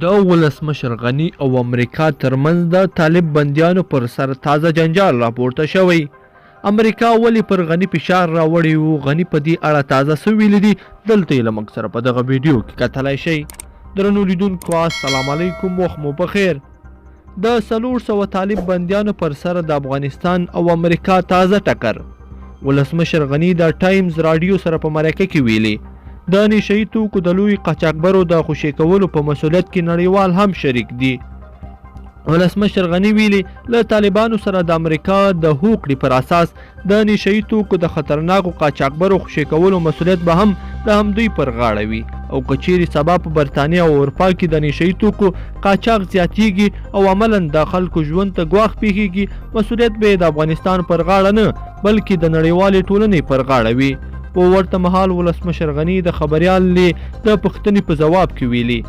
د ولسمشر غني او امریکا ترمنځ د طالب بندیانو پر سر تازه جنجال راپورته شوی. امریکا ولې پر غني فشار راوړی و؟ غني په دې اړه تازه څه ویلي دي؟ دلته یې له موږ سره په دغه ویډیو کې کتلی شئ. درنو لیدونکو السلام علیکم، وخت مو بخیر. د 400 طالب بندیانو پر سر د افغانستان او امریکا تازه ټکر. ولسمشر غني د ټایمز راډیو سره په مرکه کې ویلي د نشهیي توکو د لوی قاچاقبرو د خوشي کولو په مسؤلیت کې نړیوال هم شریک دي. ولسمشر غني ویلي له طالبانو سره د امریکا د هوکړې پر اساس د نشهیي توکو د خطرناکو قاچاقبرو خوشي کولو مسؤلیت به هم د همدوی پر غاړه وي او که چیرې سبا په برطانیه او اروپا کې د نشهیي توکو قاچاق زیاتیږي او عملا د خلکو ژوند ته ګواښ پیښیږي، مسؤلیت به د افغانستان پر غاړه نه بلکې د نړیوالې ټولنې پر غاړه وي. په ورته مهال ولسمشر غني د خبریال د پوښتنې په ځواب کې ویلي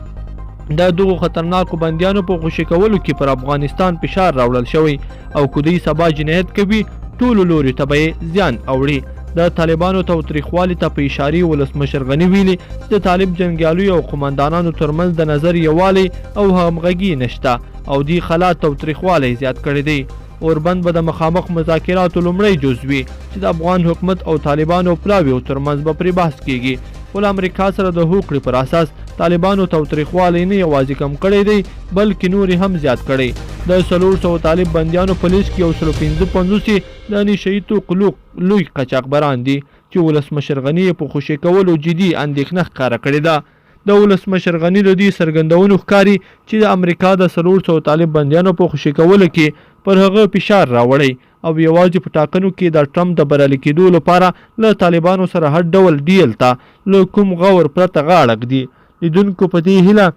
د دغو خطرناکو بندیانو په خوشي کولو کې پر افغانستان فشار راوړل شوی او که دوی سبا جنایت کوي ټولو لوري ته به یې زیان اوړي. د طالبانو تاوتریخوالي ته په اشارې ولسمشر غني ویلي د طالب جنګیالیو او قمندانانو ترمنځ د نظر یووالی او همغږي نشته او دې خلا تاوتریخوالی زیات کړی دی. اوربند به د مخامخ مذاکراتو لومړی جز وي چې د افغان حکومت او طالبانو پلاویو ترمنځ به پرې بحث کیږي. خو له امریکا سره د هوکړې پر اساس طالبانو تاوتریخوالی نه یوازې کم کړی دی بلکې نور هم زیات کړی. د 400 طالب بندیانو په لیست کې 155 د نشهیي توکو لوی قاچاقبران دي چې ولسمشر غني په خوشي کولو جدي اندېښنه ښکاره کړې ده. د ولسمشر غني له دې څرګندونو ښکاري چې د امریکا د 400 طالب بندیانو په خوشي کولو کې پر هغه فشار راوړی او یوازې په ټاکنو کې د ټرمپ د بریالي کېدو لپاره له طالبانو سره هر ډول ډیل ته له کوم غور پرته غاړه ږدي. لیدونکو په دې هیله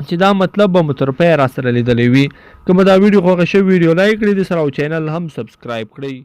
چې دا مطلب به مو تر پایه راسره لیدلی وي. که مو دا ویډیو خوښه شوې ویډیو لایک کړئ، د سره او چینل هم سبسکرایب کړئ.